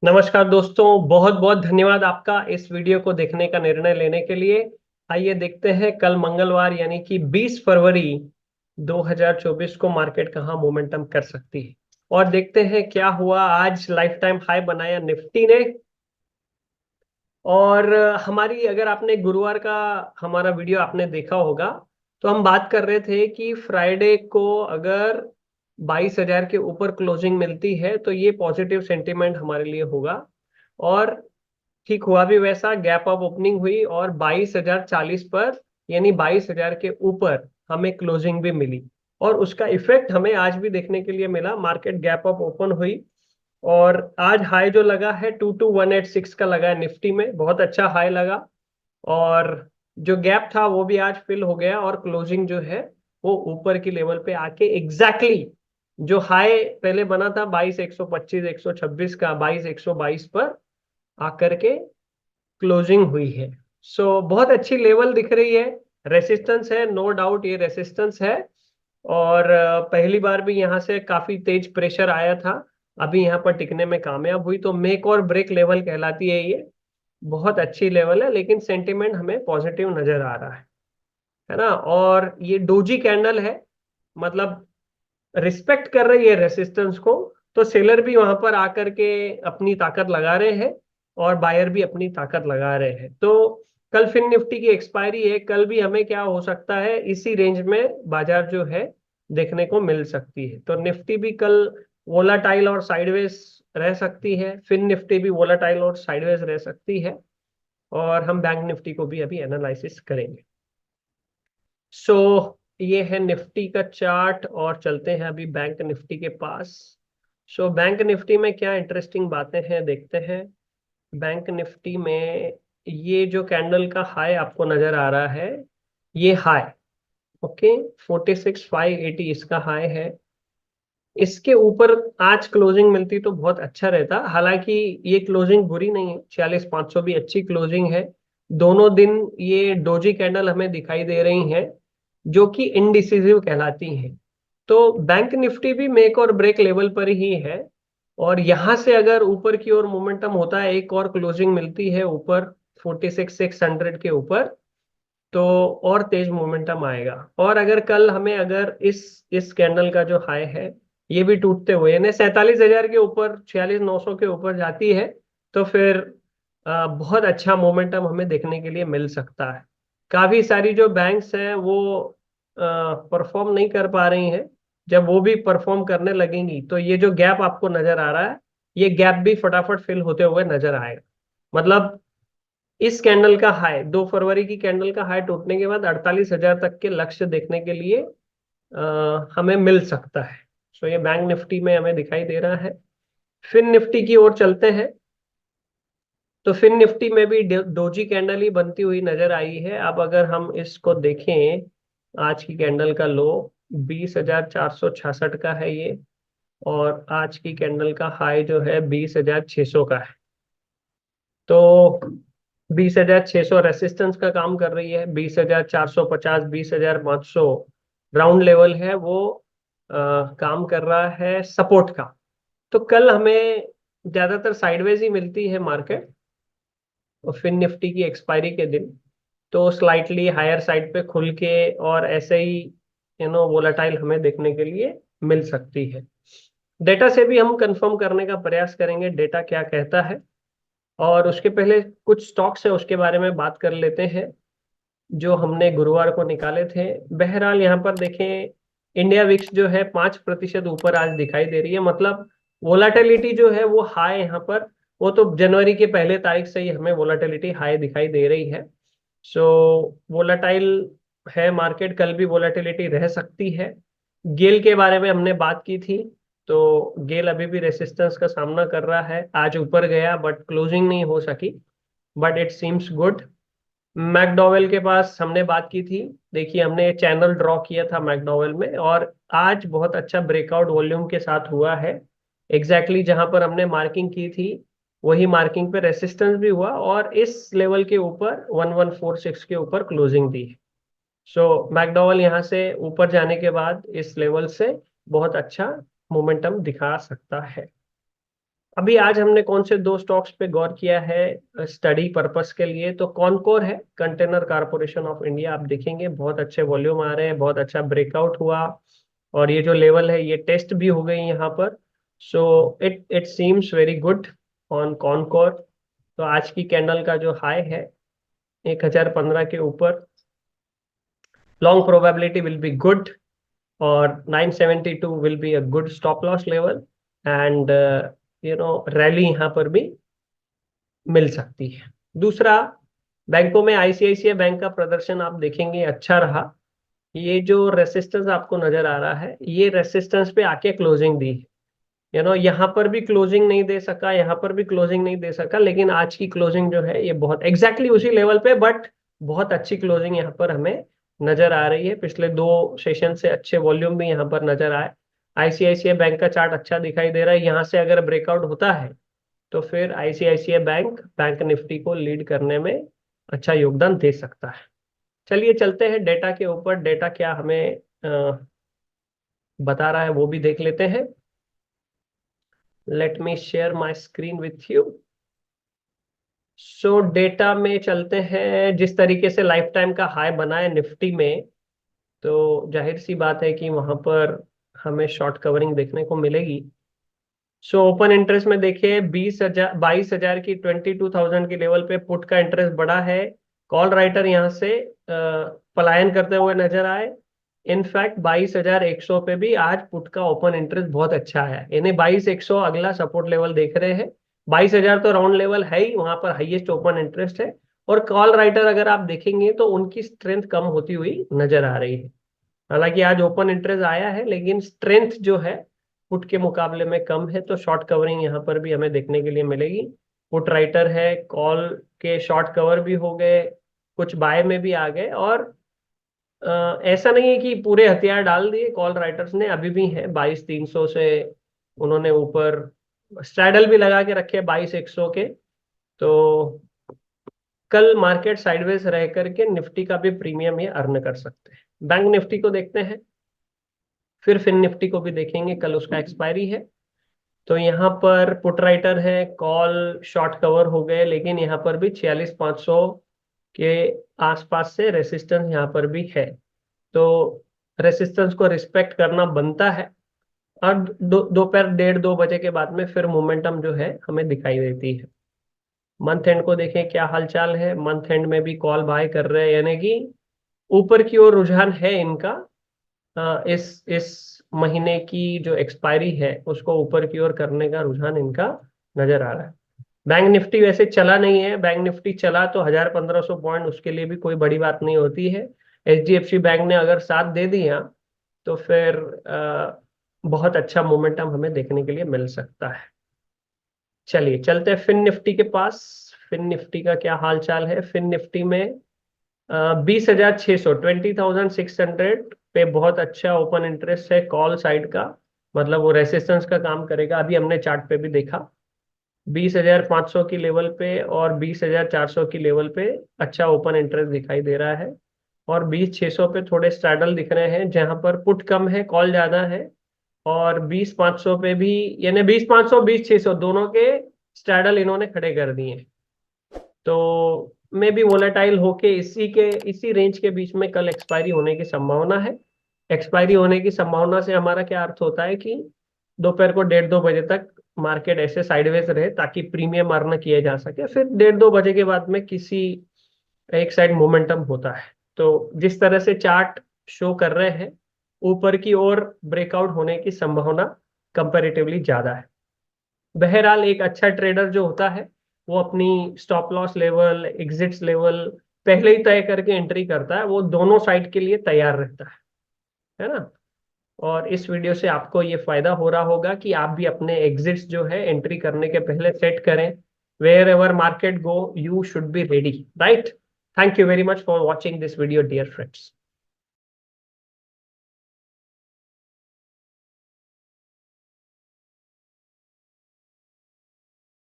नमस्कार दोस्तों, बहुत बहुत धन्यवाद आपका इस वीडियो को देखने का निर्णय लेने के लिए। आइए देखते हैं कल मंगलवार यानी कि 20 फरवरी 2024 को मार्केट कहां मोमेंटम कर सकती है। और देखते हैं क्या हुआ। आज लाइफ टाइम हाई बनाया निफ्टी ने। और हमारी अगर आपने गुरुवार का हमारा वीडियो आपने देखा होगा तो हम बात कर रहे थे कि फ्राइडे को अगर 22,000 के ऊपर क्लोजिंग मिलती है तो ये पॉजिटिव सेंटीमेंट हमारे लिए होगा। और ठीक हुआ भी वैसा, गैप अप ओपनिंग हुई और 22,040 पर यानी 22,000 के ऊपर हमें क्लोजिंग भी मिली। और उसका इफेक्ट हमें आज भी देखने के लिए मिला। मार्केट गैप अप ओपन हुई और आज हाई जो लगा है 22,186 का लगा है निफ्टी में, बहुत अच्छा हाई लगा। और जो गैप था वो भी आज फिल हो गया और क्लोजिंग जो है वो ऊपर की लेवल पे आके जो हाई पहले बना था 22,125 126 का 22,122 पर आकर के क्लोजिंग हुई है। सो बहुत अच्छी लेवल दिख रही है। रेसिस्टेंस है, नो डाउट ये रेसिस्टेंस है। और पहली बार भी यहाँ से काफी तेज प्रेशर आया था, अभी यहाँ पर टिकने में कामयाब हुई। तो मेक और ब्रेक लेवल कहलाती है ये। बहुत अच्छी लेवल है, लेकिन सेंटिमेंट हमें पॉजिटिव नजर आ रहा है ना। और ये डोजी कैंडल है, मतलब रिस्पेक्ट कर रही है रेसिस्टेंस को। तो सेलर भी वहां पर आकर के अपनी ताकत लगा रहे हैं और बायर भी अपनी ताकत लगा रहे हैं। तो कल फिन निफ्टी की एक्सपायरी है, कल भी हमें क्या हो सकता है, इसी रेंज में बाजार जो है देखने को मिल सकती है। तो निफ्टी भी कल वोलाटाइल और साइडवेज रह सकती है, फिन निफ्टी भी वोलाटाइल और साइडवेज रह सकती है। और हम बैंक निफ्टी को भी अभी एनालिसिस करेंगे। सो ये है निफ्टी का चार्ट और चलते हैं अभी बैंक निफ्टी के पास। सो बैंक निफ्टी में क्या इंटरेस्टिंग बातें हैं देखते हैं। बैंक निफ्टी में ये जो कैंडल का हाई आपको नजर आ रहा है, ये हाई, ओके, 46,580 इसका हाई है। इसके ऊपर आज क्लोजिंग मिलती तो बहुत अच्छा रहता। हालांकि ये क्लोजिंग बुरी नहीं है, 46,500 भी अच्छी क्लोजिंग है। दोनों दिन ये डोजी कैंडल हमें दिखाई दे रही हैं जो कि इनडिसिसिव कहलाती हैं। तो बैंक निफ्टी भी मेक और ब्रेक लेवल पर ही है। और यहां से अगर ऊपर की ओर मोमेंटम होता है, एक और क्लोजिंग मिलती है ऊपर 46,600 के ऊपर, तो और तेज मोमेंटम आएगा। और अगर कल हमें अगर इस कैंडल का जो हाई है ये भी टूटते हुए यानी 47,000 के ऊपर, 46,900 के ऊपर जाती है, तो फिर बहुत अच्छा मोमेंटम हमें देखने के लिए मिल सकता है। काफी सारी जो बैंक्स हैं वो परफॉर्म नहीं कर पा रही हैं। जब वो भी परफॉर्म करने लगेंगी तो ये जो गैप आपको नजर आ रहा है, ये गैप भी फटाफट फिल होते हुए नजर आएगा। मतलब इस कैंडल का हाई, 2 फरवरी की कैंडल का हाई टूटने के बाद 48,000 तक के लक्ष्य देखने के लिए हमें मिल सकता है। सो ये बैंक निफ्टी में हमें दिखाई दे रहा है। फिन निफ्टी की ओर चलते हैं। तो फिन निफ्टी में भी डोजी कैंडल ही बनती हुई नजर आई है। अब अगर हम इसको देखें, आज की कैंडल का लो 20,466 का है ये। और आज की कैंडल का हाई जो है 20,600 का है। तो 20,600 रेसिस्टेंस का काम कर रही है, 20,450 20,500 ग्राउंड लेवल है वो, काम कर रहा है सपोर्ट का। तो कल हमें ज्यादातर साइडवेज ही मिलती है मार्केट, और फिन निफ्टी की एक्सपायरी के दिन तो स्लाइटली हायर साइड पे खुल के और ऐसे ही वोलाटाइल हमें देखने के लिए मिल सकती है। डेटा से भी हम कंफर्म करने का प्रयास करेंगे डेटा क्या कहता है। और उसके पहले कुछ स्टॉक्स है उसके बारे में बात कर लेते हैं जो हमने गुरुवार को निकाले थे। बहरहाल यहाँ पर देखें, इंडिया विक्स जो है 5% ऊपर आज दिखाई दे रही है। मतलब वोलाटिलिटी जो है वो हाई यहाँ पर, वो तो जनवरी के पहले तारीख से ही हमें वोलाटिलिटी हाई दिखाई दे रही है। सो वोलाटाइल है मार्केट, कल भी वोलाटिलिटी रह सकती है। गेल के बारे में हमने बात की थी, तो गेल अभी भी रेसिस्टेंस का सामना कर रहा है। आज ऊपर गया बट क्लोजिंग नहीं हो सकी, but it seems good. McDowell के पास हमने बात की थी, देखिए हमने चैनल ड्रॉ किया था मैकडॉवेल में और आज बहुत अच्छा ब्रेकआउट वॉल्यूम के साथ हुआ है। एग्जैक्टली जहां पर हमने मार्किंग की थी वही मार्किंग पे रेसिस्टेंस भी हुआ और इस लेवल के ऊपर 1146 के ऊपर क्लोजिंग दी है। सो मैकडॉवेल यहाँ से ऊपर जाने के बाद इस लेवल से बहुत अच्छा मोमेंटम दिखा सकता है। अभी आज हमने कौन से दो स्टॉक्स पे गौर किया है स्टडी पर्पस के लिए, तो कॉनकोर है, कंटेनर कारपोरेशन ऑफ इंडिया। आप देखेंगे बहुत अच्छे वॉल्यूम आ रहे हैं, बहुत अच्छा ब्रेकआउट हुआ, और ये जो लेवल है ये टेस्ट भी हो गई यहाँ पर। So it it seems very good on Concor. तो आज की कैंडल का जो हाई है 1015 के ऊपर, long probability will be good, और 972 will be a good stop loss level, and rally यहाँ पर भी मिल सकती है। दूसरा, बैंकों में आईसीआईसीआई बैंक का प्रदर्शन आप देखेंगे अच्छा रहा। ये जो रेसिस्टेंस आपको नजर आ रहा है, ये रेसिस्टेंस पे आके क्लोजिंग दी है। यहाँ पर भी क्लोजिंग नहीं दे सका, यहाँ पर भी क्लोजिंग नहीं दे सका, लेकिन आज की क्लोजिंग जो है ये बहुत एग्जैक्टली उसी लेवल पे, बट बहुत अच्छी क्लोजिंग यहाँ पर हमें नजर आ रही है। पिछले दो सेशन से अच्छे वॉल्यूम भी यहाँ पर नजर आए। आईसीआईसीआई बैंक का चार्ट अच्छा दिखाई दे रहा है। यहाँ से अगर ब्रेकआउट होता है तो फिर आईसीआईसीआई बैंक बैंक निफ्टी को लीड करने में अच्छा योगदान दे सकता है। चलिए चलते हैं डेटा के ऊपर। डेटा क्या हमें बता रहा है वो भी देख लेते हैं। Let me share my screen with you. So data में चलते हैं। जिस तरीके से लाइफ टाइम का हाई बना है निफ्टी में, तो जाहिर सी बात है कि वहां पर हमें शॉर्ट कवरिंग देखने को मिलेगी। सो ओपन इंटरेस्ट में देखिए 22,000 की 22,000 के लेवल पे पुट का इंटरेस्ट बढ़ा है। कॉल राइटर यहाँ से पलायन करते हुए नजर आए। इनफैक्ट 22,100 पे भी आज पुट का ओपन इंटरेस्ट बहुत अच्छा है। इन्हें 22,100 अगला सपोर्ट लेवल देख रहे हैं। 22,000 तो राउंड लेवल है ही, वहां पर हाईएस्ट ओपन इंटरेस्ट है। और कॉल राइटर अगर आप देखेंगे तो उनकी स्ट्रेंथ कम होती हुई नजर आ रही है। हालांकि आज ओपन इंटरेस्ट आया है, लेकिन स्ट्रेंथ जो है पुट के मुकाबले में कम है। तो शॉर्ट कवरिंग यहाँ पर भी हमें देखने के लिए मिलेगी। पुट राइटर है, कॉल के शॉर्ट कवर भी हो गए, कुछ बाय में भी आ गए। और ऐसा नहीं है कि पूरे हथियार डाल दिए कॉल राइटर्स ने, अभी भी है 22,300 से उन्होंने ऊपर स्ट्रैडल भी लगा के रखे 22,100 के। तो कल मार्केट साइडवेज रह करके निफ्टी का भी प्रीमियम ये अर्न कर सकते हैं। बैंक निफ्टी को देखते हैं, फिर फिन निफ्टी को भी देखेंगे, कल उसका एक्सपायरी है। तो यहाँ पर पुट राइटर है, कॉल शॉर्ट कवर हो गए, लेकिन यहाँ पर भी 46,500 के आसपास से रेसिस्टेंस यहाँ पर भी है। तो रेसिस्टेंस को रिस्पेक्ट करना बनता है। और दोपहर 1:30-2 बजे के बाद में फिर मोमेंटम जो है हमें दिखाई देती है। मंथ एंड को देखें क्या हालचाल है। मंथ एंड में भी कॉल बाय कर रहे हैं, यानी कि ऊपर की ओर रुझान है इनका। इस महीने की जो एक्सपायरी है उसको ऊपर की ओर करने का रुझान इनका नजर आ रहा है। बैंक निफ्टी वैसे चला नहीं है। बैंक निफ्टी चला तो 1,500 पॉइंट, उसके लिए भी कोई बड़ी बात नहीं होती है। एचडीएफसी बैंक ने अगर साथ दे दिया तो फिर बहुत अच्छा मोमेंटम हमें देखने के लिए मिल सकता है। चलिए चलते हैं फिन निफ्टी के पास। फिन निफ्टी का क्या हाल चाल है। फिन निफ्टी में 20,600 20,600 पे बहुत अच्छा ओपन इंटरेस्ट है कॉल साइड का, मतलब वो रेसिस्टेंस का काम करेगा। अभी हमने चार्ट पे भी देखा 20,500 की लेवल पे और 20,400 की लेवल पे अच्छा ओपन इंटरेस्ट दिखाई दे रहा है। और 20,600 पे थोड़े स्ट्रैडल दिख रहे हैं, जहां पर पुट कम है कॉल ज्यादा है। और 20,500 पे भी, यानी 20,500 20,600 दोनों के स्ट्रैडल इन्होंने खड़े कर दिए। तो में भी वोलेटाइल होके इसी रेंज के बीच में कल एक्सपायरी होने की संभावना है। एक्सपायरी होने की संभावना से हमारा क्या अर्थ होता है कि दोपहर को 1:30-2 बजे तक मार्केट ऐसे साइडवेज रहे, ताकि प्रीमियम अर्न किए जा सके। फिर 1:30-2 बजे के बाद में किसी एक साइड मोमेंटम होता है। तो जिस तरह से चार्ट शो कर रहे हैं, ऊपर की ओर ब्रेकआउट होने की संभावना कंपैरेटिवली ज्यादा है। बहरहाल एक अच्छा ट्रेडर जो होता है वो अपनी stop loss level, exits level पहले ही तय करके एंट्री करता है। वो दोनों साइड के लिए तैयार रहता है ना। और इस वीडियो से आपको ये फायदा हो रहा होगा कि आप भी अपने एग्जिट्स जो है एंट्री करने के पहले सेट करें। Wherever market go, you should be ready, right. Thank you very much for watching this video dear friends.